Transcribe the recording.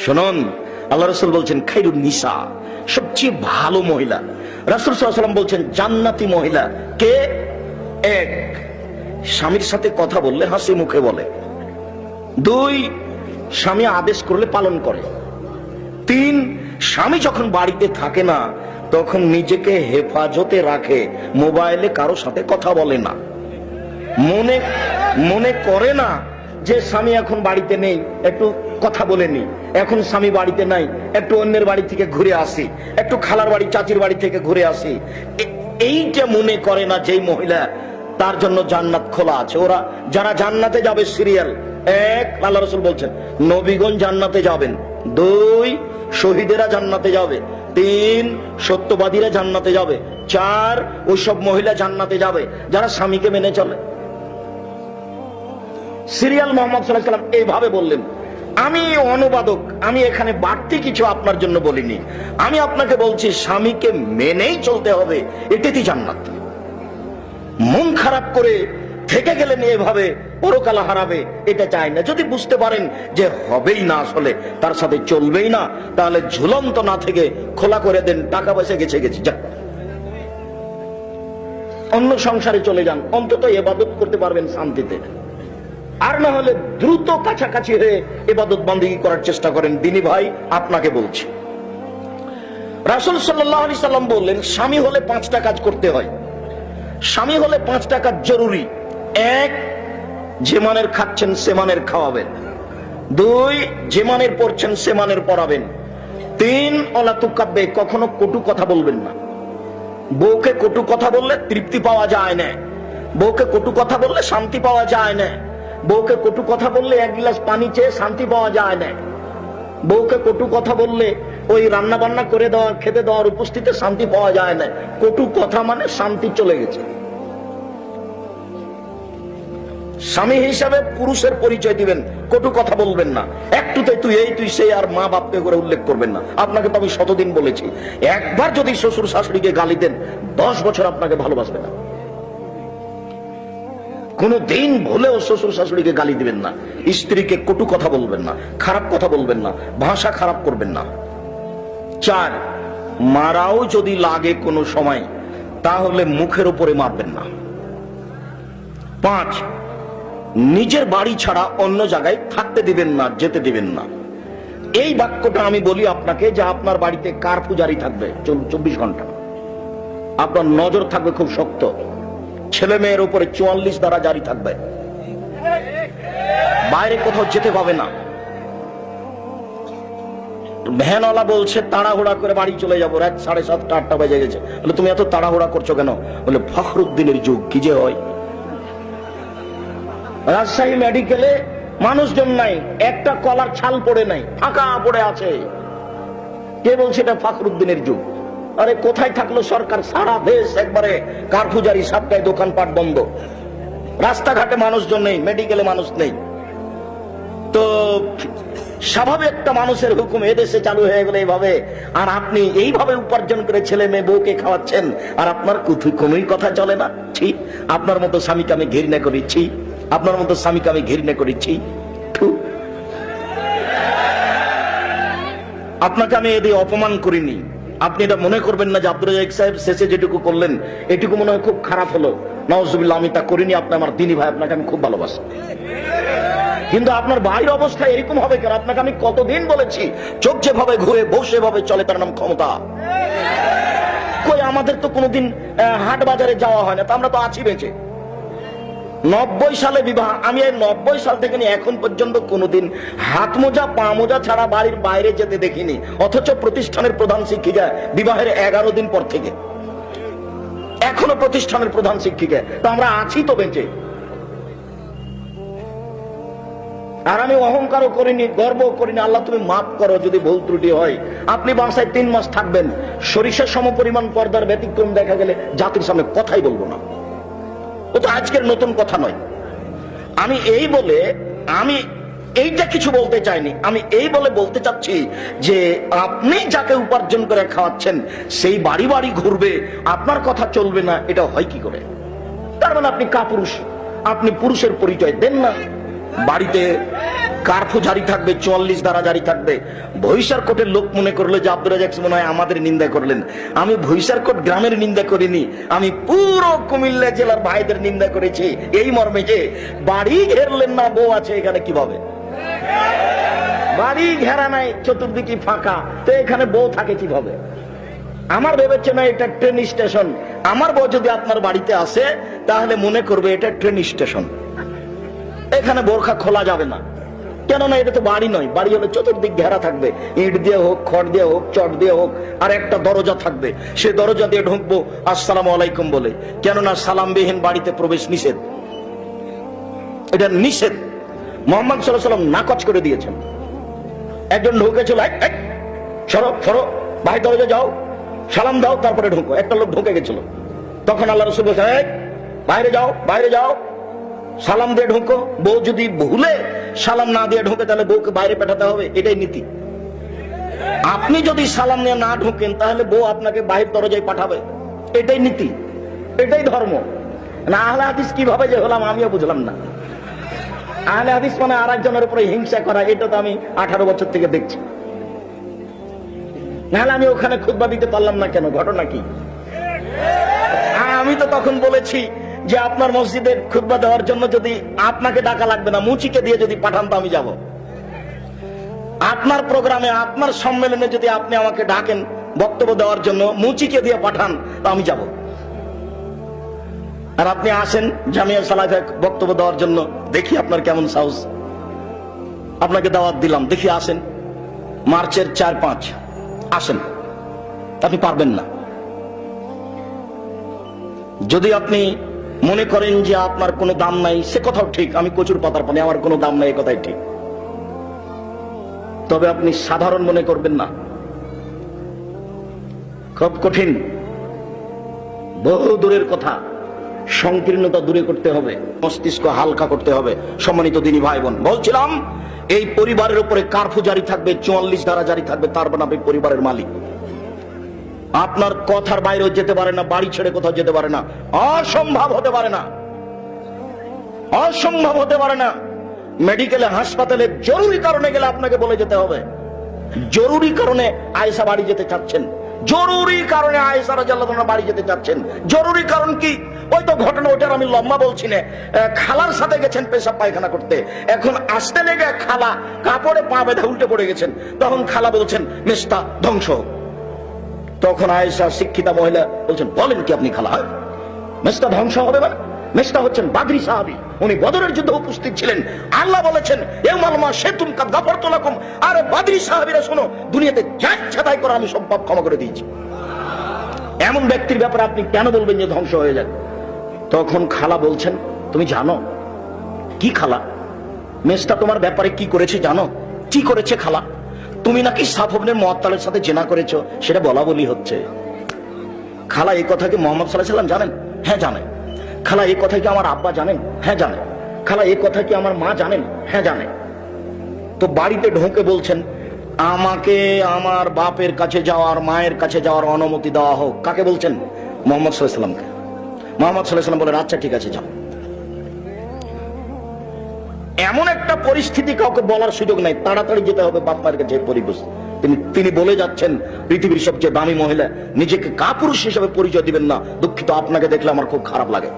শুনুন, আল্লাহ রাসূল বলছেন খায়রুন নিসা, সবচেয়ে ভালো মহিলা। রাসূল সাল্লাল্লাহু আলাইহি ওয়াসাল্লাম বলছেন জান্নাতি মহিলা কে? এক, স্বামীর সাথে কথা বললে হাসি মুখে বলে। দুই, স্বামী আদেশ করলে পালন করে। তিন, স্বামী যখন বাড়িতে থাকে না তখন নিজেকে হেফাজতে রাখে, মোবাইলে কারো সাথে কথা বলে না, মনে করে না যে স্বামী এখন বাড়িতে নেই, একটু কথা বলে নি, এখন স্বামী বাড়িতে নাই, একটু অন্যের বাড়ি থেকে ঘুরে আসি, একটু খালার বাড়ি চাচির বাড়ি থেকে ঘুরে আসি। এইটা মনে করে না যেই মহিলা, তার জন্য জান্নাত খোলা আছে। ওরা যারা জান্নাতে যাবে সিরিয়াল এক, আল্লাহ রাসূল বলছেন নবীগণ জান্নাতে যাবেন। দুই, শহীদেরা জান্নাতে যাবে। তিন, সত্যবাদীরা জান্নাতে যাবে। চার, ওইসব মহিলা জান্নাতে যাবে যারা স্বামীকে মেনে চলে। সিরিয়াল মুহাম্মদ সাল্লাল্লাহু আলাইহি ওয়াসাল্লাম এইভাবে বললেন। আমি অনুবাদক, আমি এখানে বাড়তি কিছু আপনার জন্য বলিনি। আমি আপনাকে বলছি স্বামীকে মেনেই চলতে হবে, এটাই জান্নাত। মন খারাপ করে থেকে গেলেন এভাবে পরকাল হারাবে, এটা চাই না। যদি বুঝতে পারেন যে হবেই না, আসলে তার সাথে চলবেই না, তাহলে ঝুলন্ত না থেকে খোলা করে দেন, টাকা পয়সা গেছে যাক, অন্য সংসারে চলে যান, অন্তত ইবাদত করতে পারবেন শান্তিতে। আর না হলে দ্রুত কাছাকাছি হয়ে ইবাদত বন্দেগী করার চেষ্টা করেন। দিনী ভাই আপনাকে বলছি, রাসূল সাল্লাল্লাহু আলাইহি সাল্লাম বললেন স্বামী হলে 5টা কাজ করতে হয়। স্বামী হলে 5টা কাজ জরুরি। এক, যে মানের খাচ্ছেন সে মানের খাওয়াবেন। দুই, যে মানের পড়ছেন সে মানের পড়াবেন। তিন, ওয়ালা তুকাব্বে, কখনো কটু কথা বলবেন না। বউকে কটু কথা বললে তৃপ্তি পাওয়া যায় না, বউকে কটু কথা বললে শান্তি পাওয়া যায় না, বউকে কটু কথা বললে এক গ্লাস পানি চেয়ে শান্তি পাওয়া যায় না, বউকে কটু কথা বললে ওই রান্না বান্না করে দেওয়া, খেতে দেওয়ার উপস্থিতিতে শান্তি পাওয়া যায় না। কটু কথা মানে শান্তি চলে গেছে। স্বামী হিসাবে পুরুষের পরিচয় দিবেন, কটু কথা বলবেন না। একটুতে তুই এই তুই সেই আর মা বাপকে করে উল্লেখ করবেন না। আপনাকে তো আমি শতদিন বলেছি, একবার যদি শ্বশুর শাশুড়িকে গালি দেন 10 বছর আপনাকে ভালোবাসবে না। কোন দিন ভুলেও শ্বশুর শাশুড়িকে গালি দিবেন না, স্ত্রীকে কটু কথা বলবেন না, খারাপ কথা বলবেন না, ভাষা খারাপ করবেন না। 4, মারাও যদি লাগে কোনো সময় তাহলে মুখের উপরে মারবেন না। 5, নিজের বাড়ি ছাড়া অন্য জায়গায় থাকতে দিবেন না, যেতে দিবেন না। এই বাক্যটা আমি বলি আপনাকে যে আপনার বাড়িতে কার পূজারি থাকবে 24 ঘন্টা, আপনার নজর থাকবে খুব শক্ত। ছেলে মেয়ের উপরে 44 ধারা জারি থাকবে, বাইরে কোথাও যেতে পাবে না। ভ্যানওয়ালা বলছে তাড়াহুড়া করে বাড়ি চলে যাবো, রাত 7:30 8টা বেজে গেছে। বলে তুমি এত তাড়াহুড়া করছো কেন? বলে ফখরুদ্দিনের যুগ, কি যে হয়। রাজশাহী মেডিকেলে মানুষজন নাই, একটা কলার ছাল পড়ে নাই, ফাঁকা পড়ে আছে। কে বলছে এটা ফখরুদ্দিনের যুগ? আরে কোথায় থাকলো সরকার? সারা দেশ একবারে কারফিউ জারি, 7টায় দোকানপাট বন্ধ, রাস্তাঘাটে মানুষজন নেই, মেডিকেলে মানুষ নেই। তো স্বাভাবিক একটা মানুষের হুকুম এদেশে চালু হয়ে গেলে এইভাবে, আর আপনি এইভাবে উপার্জন করে ছেলে মেয়ে বউকে খাওয়াচ্ছেন, আর আপনার কোনোই কথা চলে না। ঠিক আপনার মতো স্বামীকে আমি ঘৃণা করেছি, আপনার মতো স্বামীকে আমি ঘৃণা করেছি। আপনাকে আমি এদের অপমান করিনি। আপনি এটা মনে করবেন না যে আব্দুর রাজ্জাক সাহেব শেষে যেটুকু করলেন এটুকু মনে হয় খুব খারাপ হলো। নাউজুবিল্লাহ, আমি তা করিনি। আপনি আমার দিনী ভাই, আপনাকে আমি খুব ভালোবাসি। কিন্তু আপনার বাইরের অবস্থা এরকম হবে কেন? আপনাকে আমি কতদিন বলেছি, চোখ যেভাবে ঘুরে বসে ভাবে চলে তার নাম ক্ষমতা। কই আমাদের তো কোনোদিন হাট বাজারে যাওয়া হয় না, তা আমরা তো আছি বেঁচে। 90 সালে বিবাহ, আমি এই 90 সাল থেকে নিয়ে এখন পর্যন্ত কোনোদিন হাত মোজা পা মোজা ছাড়া বাড়ির বাইরে যেতে দেখিনি। অথচ প্রতিষ্ঠানের প্রধান শিক্ষিকা বিবাহের 11 দিন পর থেকে এখনো প্রতিষ্ঠানের প্রধান শিক্ষিকা। তো আমরা আছি তো বেঁচে। আর আমি অহংকারও করিনি, গর্ব করিনি। আল্লাহ তুমি মাফ করো যদি ভুল ত্রুটি হয়। আপনি বাসায় 3 মাস থাকবেন, সরিষার সমপরিমাণ পর্দার ব্যতিক্রম দেখা গেলে জাতির সামনে কথাই বলবো না। ও তো আজকের নতুন কথা নয়। আমি এই বলে আমি এইটা কিছু বলতে চাইনি, আমি এই বলে বলতে চাচ্ছি যে আপনি যাকে উপার্জন করে খাওয়াচ্ছেন সেই বাড়ি বাড়ি ঘুরবে, আপনার কথা চলবে না, এটা হয় কি করে? তার মানে আপনি কাপুরুষ, আপনি পুরুষের পরিচয় দেন না। বাড়িতে কারফিউ জারি থাকবে, 44 ধারা জারি থাকবে। ভৈসার কোটের লোক মনে করলো যে আব্দুর রাজ্জাক মনে হয় আমাদের নিন্দা করলেন। আমি ভৈসার কোট গ্রামের নিন্দা করিনি, আমি পুরো কুমিল্লা জেলার ভাইদের নিন্দা করেছি এই মর্মে যে বাড়ি ঘেরলেন না, বউ আছে এখানে কিভাবে? বাড়ি ঘেরা নাই, চতুর্দিকে ফাঁকা, তো এখানে বউ থাকে কিভাবে? আমার ভেবেছে না এটা ট্রেন স্টেশন। আমার বউ যদি আপনার বাড়িতে আসে তাহলে মনে করবে এটা ট্রেন স্টেশন, এখানে বোরখা খোলা যাবে না। কেননা এটা তো বাড়ি নয়, বাড়ি হলে চতুর্দিক ঘেরা থাকবে, ইট দিয়ে হোক, খড় দিয়ে হোক, চট দিয়ে হোক, আর একটা দরজা থাকবে, সে দরজা দিয়ে ঢুকবো আসসালামু আলাইকুম বলে। কেননা সালামবিহীন বাড়িতে প্রবেশ নিষেধ, এটা নিষেধ। মুহাম্মদ সাল্লাল্লাহু আলাইহি ওয়াসাল্লাম নাকচ করে দিয়েছেন। একজন ঢুকেছিল, সরো সরো ভাই, দরজা যাও, সালাম দাও, তারপরে ঢুকো। একটা লোক ঢুকে গেছিল, তখন আল্লাহ রাসূল বলেছেন বাইরে যাও, বাইরে যাও, সালাম দিয়ে ঢুকো। বউ যদি ভুলে সালাম না দিয়ে ঢুকে তাহলে বউকে বাইরে পাঠাতে হবে, এটাই নীতি। আপনি যদি সালাম নিয়ে না ঢুকেন তাহলে বউ আপনাকে বাইরের দরজায় পাঠাবে, এটাই নীতি, এটাই ধর্ম। না আহলে হাদিস কিভাবে যে হলাম আমিও বুঝলাম না। আহলে হাদিস মানে আর একজনের উপরে হিংসা করা, এটা তো আমি 18 বছর থেকে দেখছি। নাহলে আমি ওখানে খুতবা দিতে পারলাম না কেন? ঘটনা কি? আমি তো তখন বলেছি যে আপনার মসজিদে খুতবা দেওয়ার জন্য যদি আপনাকে ডাকা লাগবে না, মুচিকে দিয়ে যদি পাঠান তো আমি যাব। আপনার প্রোগ্রামে, আপনার সম্মেলনে যদি আপনি আমাকে ডাকেন বক্তব্য দেওয়ার জন্য, মুচিকে দিয়ে পাঠান তো আমি যাব। আর আপনি আসেন জামিয়া সালাফে বক্তব্য দেওয়ার জন্য, দেখি আপনার কেমন সাহস। আপনাকে দাওয়াত দিলাম, দেখি আসেন মার্চের 4-5 আসেন, আপনি পারবেন না। যদি আপনি মনে করেন যে আপনার কোনো দাম নাই, সে কথাও ঠিক, আমি কচুর পাতার পানি, আমার কোনো দাম নাই, এ কথাই ঠিক। তবে আপনি সাধারণ মনে করবেন না, খুব কঠিন, বহু দূরের কথা। সংকীর্ণতা দূরে করতে হবে, মস্তিষ্ক হালকা করতে হবে। সম্মানিত দিনী ভাই বোন, বলছিলাম এই পরিবারের উপরে কারফিউ জারি থাকবে, 44 ধারা জারি থাকবে, তার মানে আপনি পরিবারের মালিক। আপনার কথার বাইরেও যেতে পারে না, বাড়ি ছেড়ে কোথাও যেতে পারে না, অসম্ভব হতে পারে না, অসম্ভব হতে পারে না। মেডিকেলে, হাসপাতালে জরুরি কারণে গেলে আপনাকে বলে যেতে হবে। জরুরি কারণে আয়েশা বাড়ি যেতে চাচ্ছেন, জরুরি কারণে আয়েশা রাদিয়াল্লাহু আনহা বাড়ি যেতে চাচ্ছেন। জরুরি কারণ কি? ওই তো ঘটনা, ওইটার আমি লম্বা বলছি না। খালার সাথে গেছেন পেশাব পায়খানা করতে, এখন আসতে লেগে খালা কাপড়ে পা বেঁধে উল্টে পড়ে গেছেন। তখন খালা বলছেন মেস্তা ধ্বংস। তখন আয়েশা শিক্ষিতা মহিলা বলছেন বলেন কি আপনি খালা, মেস্তা ধ্বংস হবে? মানে মেস্তা হচ্ছেন বাদরি সাহাবী, উনি বদরের যুদ্ধে উপস্থিত ছিলেন। আল্লাহ বলেছেন ইয়াউমাল মাশাতুম কাদ গাফারতু লাকুম। আরে বাদরি সাহাবীরা শোনো, দুনিয়াতে যা ইচ্ছা তাই করো, আমি সব পাপ ক্ষমা করে দিয়েছি। এমন ব্যক্তির ব্যাপারে আপনি কেন বলবেন যে ধ্বংস হয়ে যাবে? তখন খালা বলছেন তুমি জানো কি খালা, মেস্তা তোমার ব্যাপারে কি করেছে জানো? কি করেছে খালা? তুমি নাকি সাফওয়ানের মুআত্তালের সাথে জিনা করেছো, সেটা বলা বলি হচ্ছে। খালা এই কথা কি মুহাম্মদ সাল্লাল্লাহু আলাইহি ওয়াসাল্লাম জানেন? হ্যাঁ জানেন। খালা এই কথা কি আমার আব্বা জানেন? হ্যাঁ জানেন। খালা এই কথা কি আমার মা জানেন? হ্যাঁ জানে। তো বাড়িতে ঢোকে বলছেন আমাকে আমার বাপের কাছে যাওয়ার, মায়ের কাছে যাওয়ার অনুমতি দেওয়া হোক। কাকে বলছেন? মুহাম্মদ সাল্লাল্লাহু আলাইহি ওয়াসাল্লামকে। মুহাম্মদ সাল্লাল্লাহু আলাইহি ওয়াসাল্লাম বলেন আচ্ছা ঠিক আছে যাও। এমন একটা পরিস্থিতি কাউকে বলার সুযোগ নাই, তাড়াতাড়ি যেতে হবে বাপ মায়ের কাছে। পরিবেশ তিনি বলে যাচ্ছেন পৃথিবীর সবচেয়ে দামি মহিলা, নিজেকে কাপুরুষ হিসেবে পরিচয় দিবেন না, দুঃখিত আপনাকে দেখলে আমার খুব খারাপ লাগে।